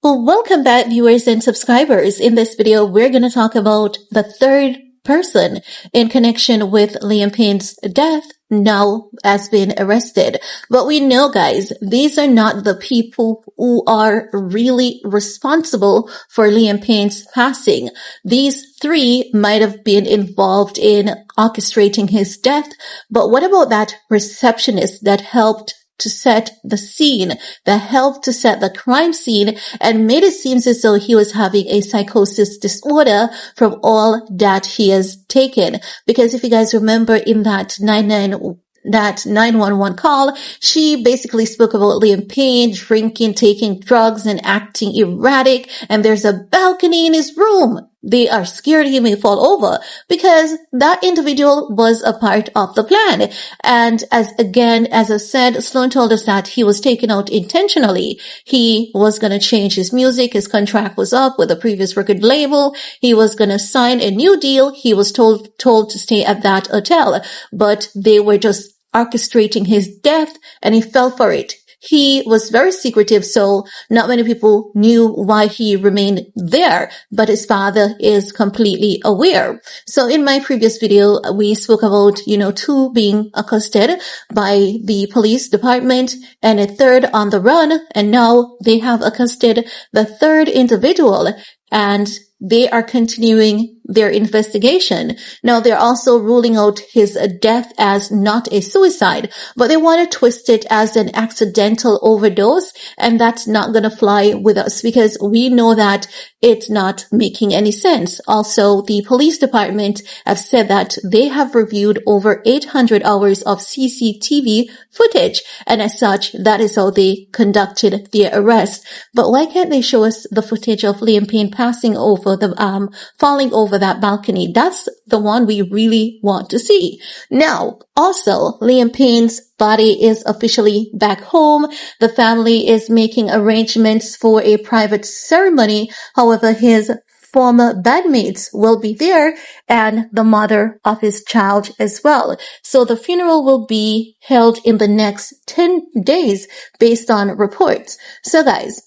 Well, welcome back, viewers and subscribers. In this video, we're going to talk about the third person in connection with Liam Payne's death now has been arrested. But we know, guys, these are not the people who are really responsible for Liam Payne's passing. These three might have been involved in orchestrating his death, but what about that receptionist that helped to set the scene, that helped to set the crime scene and made it seem as though he was having a psychosis disorder from all that he has taken? Because if you guys remember in that 911 call, she basically spoke about Liam Payne drinking, taking drugs and acting erratic, and there's a balcony in his room. They are scared he may fall over because that individual was a part of the plan. And as I said, Sloan told us that he was taken out intentionally. He was going to change his music. His contract was up with a previous record label. He was going to sign a new deal. He was told to stay at that hotel, but they were just orchestrating his death and he fell for it. He was very secretive, so not many people knew why he remained there, but his father is completely aware. So in my previous video, we spoke about, two being accosted by the police department and a third on the run, and now they have accosted the third individual, and they are continuing their investigation. Now, they're also ruling out his death as not a suicide, but they want to twist it as an accidental overdose, and that's not going to fly with us because we know that it's not making any sense. Also, the police department have said that they have reviewed over 800 hours of CCTV footage, and as such, that is how they conducted their arrest. But why can't they show us the footage of Liam Payne falling over that balcony? That's the one we really want to see. Now, also, Liam Payne's body is officially back home. The family is making arrangements for a private ceremony. However, his former bandmates will be there and the mother of his child as well. So the funeral will be held in the next 10 days based on reports. So guys,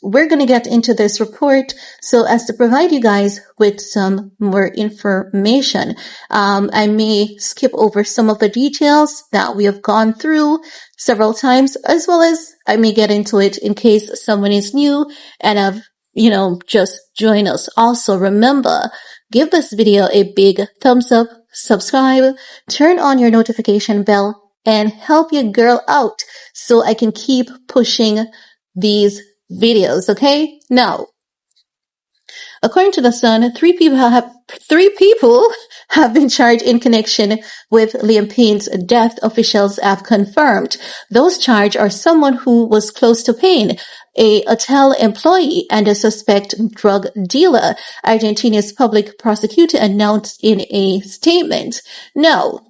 we're going to get into this report so as to provide you guys with some more information. I may skip over some of the details that we have gone through several times, as well as I may get into it in case someone is new and have, just joined us. Also, remember, give this video a big thumbs up, subscribe, turn on your notification bell, and help your girl out so I can keep pushing these videos, okay? Now, according to The Sun, three people have been charged in connection with Liam Payne's death, officials have confirmed. Those charged are someone who was close to Payne, a hotel employee, and a suspect drug dealer, Argentina's public prosecutor announced in a statement. Now,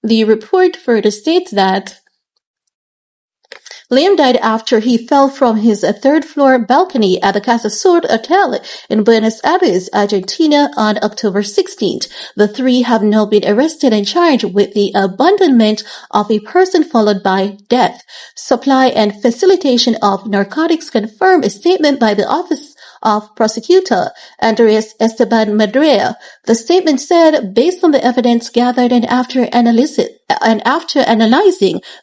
the report further states that Liam died after he fell from his third-floor balcony at the Casa Sur Hotel in Buenos Aires, Argentina on October 16th. The three have now been arrested and charged with the abandonment of a person followed by death, supply and facilitation of narcotics, confirmed a statement by the Office of Prosecutor Andres Esteban Madrea. The statement said, based on the evidence gathered and after analyzing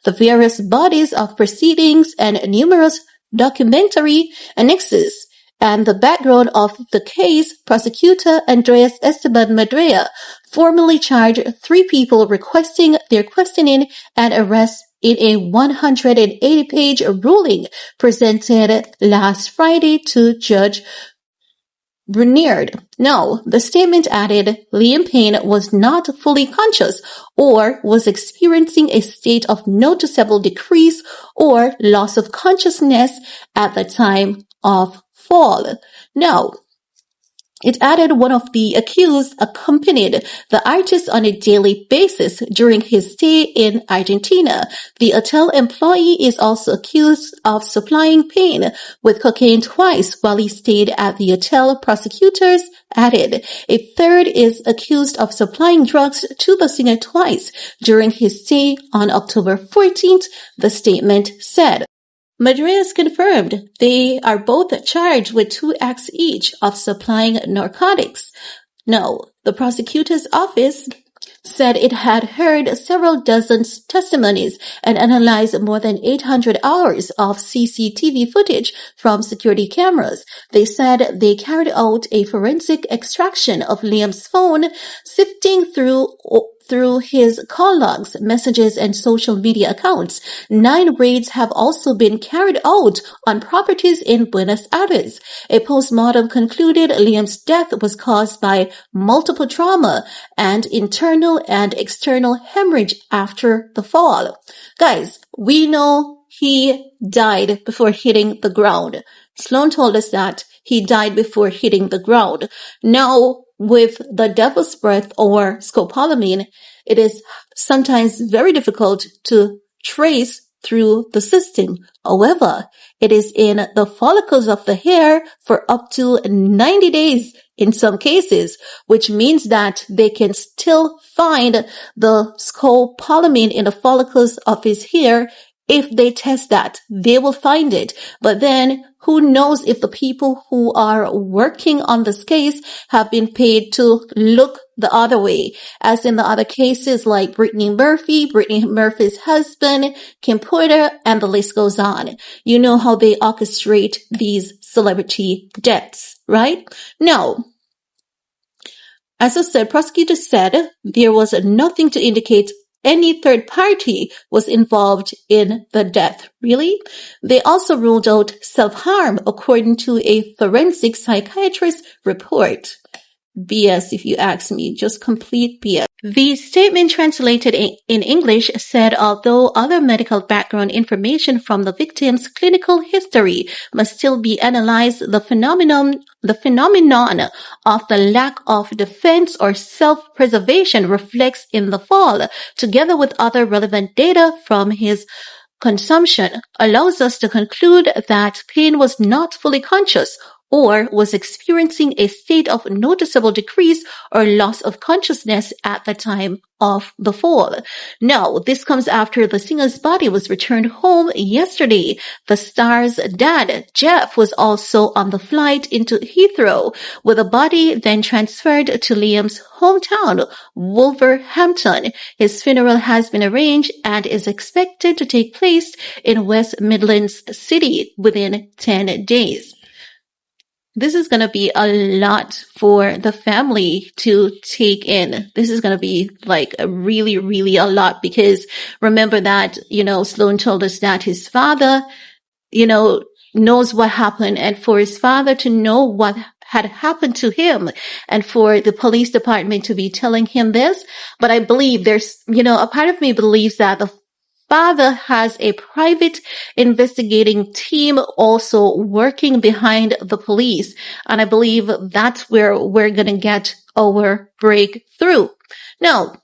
the various bodies of proceedings and numerous documentary annexes and the background of the case, Prosecutor Andres Esteban Madrea formally charged three people, requesting their questioning and arrest in a 180-page ruling presented last Friday to Judge Bruniard. Now, the statement added Liam Payne was not fully conscious or was experiencing a state of noticeable decrease or loss of consciousness at the time of fall. Now, it added one of the accused accompanied the artist on a daily basis during his stay in Argentina. The hotel employee is also accused of supplying Payne with cocaine twice while he stayed at the hotel, prosecutors added. A third is accused of supplying drugs to the singer twice during his stay on October 14th, the statement said. Madrid confirmed they are both charged with 2 acts each of supplying narcotics. Now, the prosecutor's office said it had heard several dozen testimonies and analyzed more than 800 hours of CCTV footage from security cameras. They said they carried out a forensic extraction of Liam's phone, sifting through his call logs, messages, and social media accounts. 9 raids have also been carried out on properties in Buenos Aires. A postmortem concluded Liam's death was caused by multiple trauma and internal and external hemorrhage after the fall. Guys, we know he died before hitting the ground. Sloan told us that he died before hitting the ground. Now, with the devil's breath or scopolamine, it is sometimes very difficult to trace through the system. However, it is in the follicles of the hair for up to 90 days in some cases, which means that they can still find the scopolamine in the follicles of his hair. If they test that, they will find it. But then who knows if the people who are working on this case have been paid to look the other way, as in the other cases like Brittany Murphy's husband, Kim Porter, and the list goes on. You know how they orchestrate these celebrity deaths, right? Now, as I said, prosecutors said there was nothing to indicate any third party was involved in the death. Really? They also ruled out self-harm according to a forensic psychiatrist report. BS, if you ask me, just complete BS. The statement translated in English said, although other medical background information from the victim's clinical history must still be analyzed, the phenomenon of the lack of defense or self-preservation reflects in the fall, together with other relevant data from his consumption, allows us to conclude that Payne was not fully conscious or was experiencing a state of noticeable decrease or loss of consciousness at the time of the fall. Now, this comes after the singer's body was returned home yesterday. The star's dad, Jeff, was also on the flight into Heathrow, with the body then transferred to Liam's hometown, Wolverhampton. His funeral has been arranged and is expected to take place in West Midlands City within 10 days. This is going to be a lot for the family to take in. This is going to be like really, really a lot, because remember that, Sloan told us that his father, knows what happened, and for his father to know what had happened to him and for the police department to be telling him this. But I believe there's, a part of me believes that the father has a private investigating team also working behind the police. And I believe that's where we're going to get our breakthrough. Now,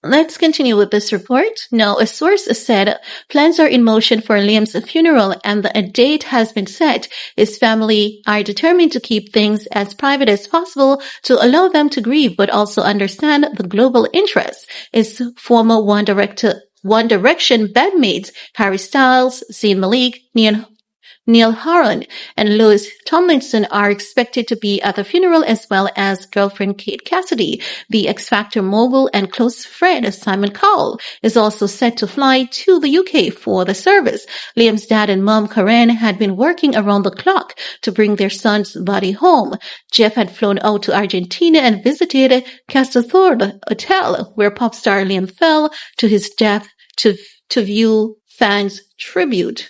let's continue with this report. Now, a source said plans are in motion for Liam's funeral and a date has been set. His family are determined to keep things as private as possible to allow them to grieve, but also understand the global interest. His former One Direction bandmates Harry Styles, Zayn Malik, Neil Horan, and Louis Tomlinson are expected to be at the funeral, as well as girlfriend Kate Cassidy. The X Factor mogul and close friend Simon Cowell is also set to fly to the UK for the service. Liam's dad and mom Karen had been working around the clock to bring their son's body home. Jeff had flown out to Argentina and visited Castlethorpe Hotel, where pop star Liam fell to his death to view fans' tribute.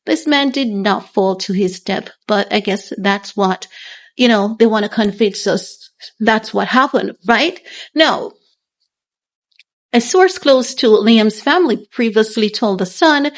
This man did not fall to his death, but I guess that's what, they want to convince us that's what happened, right? Now, a source close to Liam's family previously told The Sun,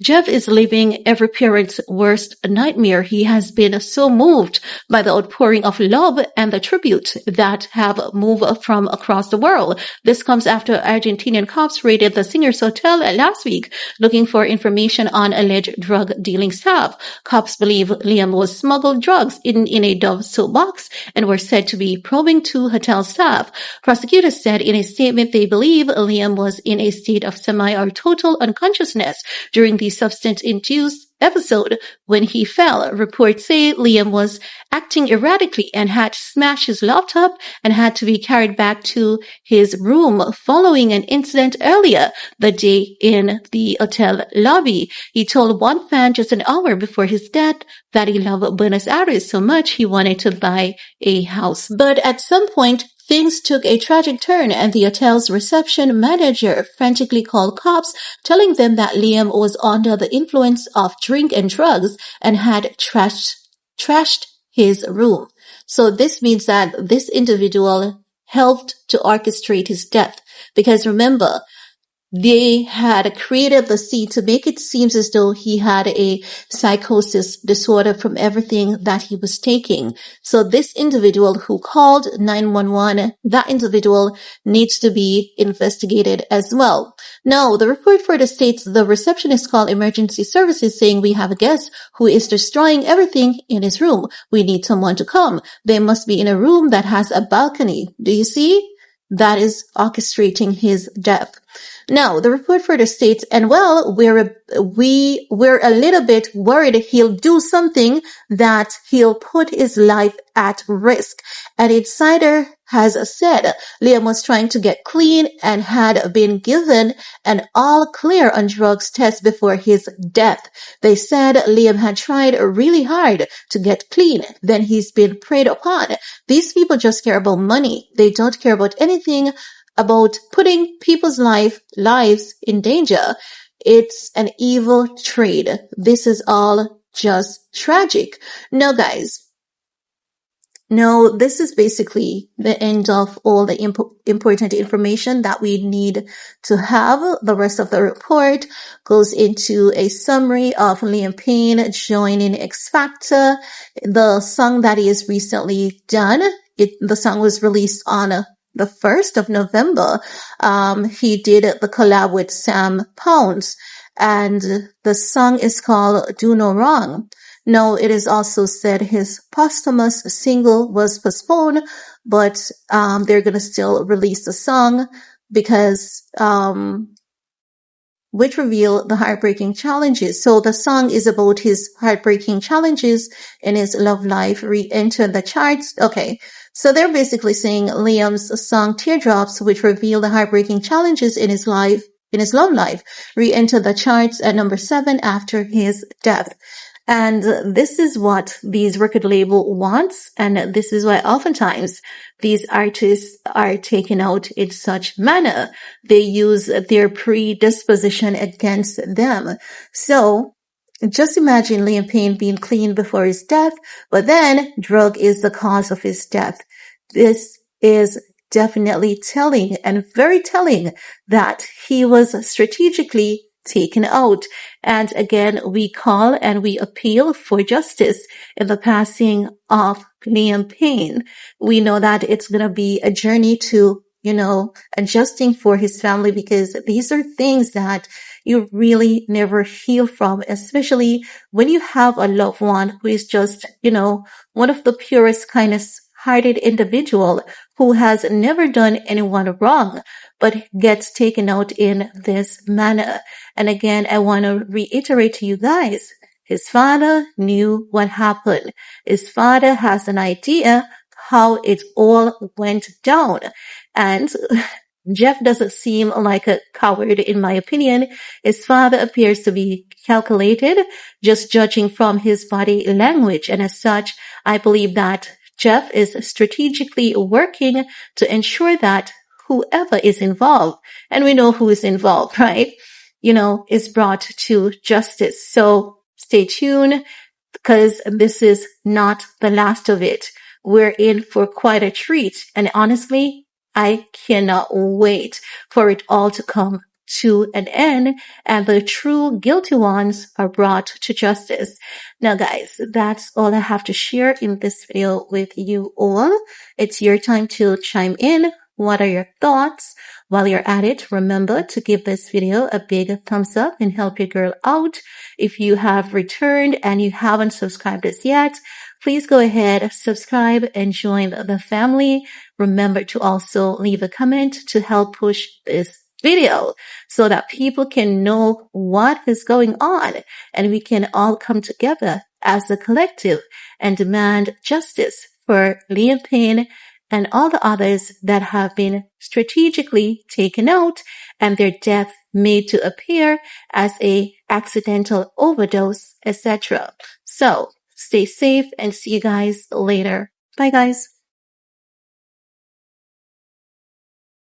Jeff is living every parent's worst nightmare. He has been so moved by the outpouring of love and the tribute that have moved from across the world. This comes after Argentinian cops raided the singer's hotel last week, looking for information on alleged drug dealing staff. Cops believe Liam was smuggled drugs in a Dove soap box and were said to be probing to hotel staff. Prosecutors said in a statement they believe Liam was in a state of semi or total unconsciousness during the substance-induced episode when he fell. Reports say Liam was acting erratically and had smashed his laptop and had to be carried back to his room following an incident earlier the day in the hotel lobby. He told one fan just an hour before his death that he loved Buenos Aires so much he wanted to buy a house. But at some point, things took a tragic turn and the hotel's reception manager frantically called cops, telling them that Liam was under the influence of drink and drugs and had trashed his room. So this means that this individual helped to orchestrate his death. Because remember, they had created the scene to make it seem as though he had a psychosis disorder from everything that he was taking. So this individual who called 911, that individual needs to be investigated as well. Now, the report further states the receptionist called emergency services saying we have a guest who is destroying everything in his room. We need someone to come. They must be in a room that has a balcony. Do you see? That is orchestrating his death. Now, the report further states, and well, we're a little bit worried he'll do something that he'll put his life at risk. An insider has said Liam was trying to get clean and had been given an all clear on drugs test before his death. They said Liam had tried really hard to get clean. Then he's been preyed upon. These people just care about money. They don't care about anything about putting people's lives in danger. It's an evil trade. This is all just tragic. Now, guys, no, this is basically the end of all the important information that we need to have. The rest of the report goes into a summary of Liam Payne joining X Factor, the song that he has recently done. The song was released on the 1st of November. He did the collab with Sam Pounds, and the song is called Do No Wrong. Now, it is also said his posthumous single was postponed, but they're gonna still release the song because which reveal the heartbreaking challenges. So the song is about his heartbreaking challenges in his love life, re-entered the charts. Okay. So they're basically saying Liam's song Teardrops, which reveal the heartbreaking challenges in his love life, re-entered the charts at number 7 after his death. And this is what these record label wants. And this is why oftentimes these artists are taken out in such manner. They use their predisposition against them. So just imagine Liam Payne being clean before his death, but then drug is the cause of his death. This is definitely telling and very telling that he was strategically taken out. And again, we call and we appeal for justice in the passing of Liam Payne. We know that it's going to be a journey to, adjusting for his family, because these are things that you really never heal from, especially when you have a loved one who is just, one of the purest, kindest hearted individual who has never done anyone wrong, but gets taken out in this manner. And again, I want to reiterate to you guys, his father knew what happened. His father has an idea how it all went down. And Jeff doesn't seem like a coward, in my opinion. His father appears to be calculated, just judging from his body language. And as such, I believe that Jeff is strategically working to ensure that whoever is involved, and we know who is involved, right? Is brought to justice. So stay tuned, because this is not the last of it. We're in for quite a treat. And honestly, I cannot wait for it all to come to an end and the true guilty ones are brought to justice. Now guys, that's all I have to share in this video with you all. It's your time to chime in. What are your thoughts? While you're at it, remember to give this video a big thumbs up and help your girl out. If you have returned and you haven't subscribed as yet, please go ahead, subscribe and join the family. Remember to also leave a comment to help push this video so that people can know what is going on and we can all come together as a collective and demand justice for Liam Payne and all the others that have been strategically taken out and their death made to appear as a accidental overdose, etc. So stay safe and see you guys later. Bye guys.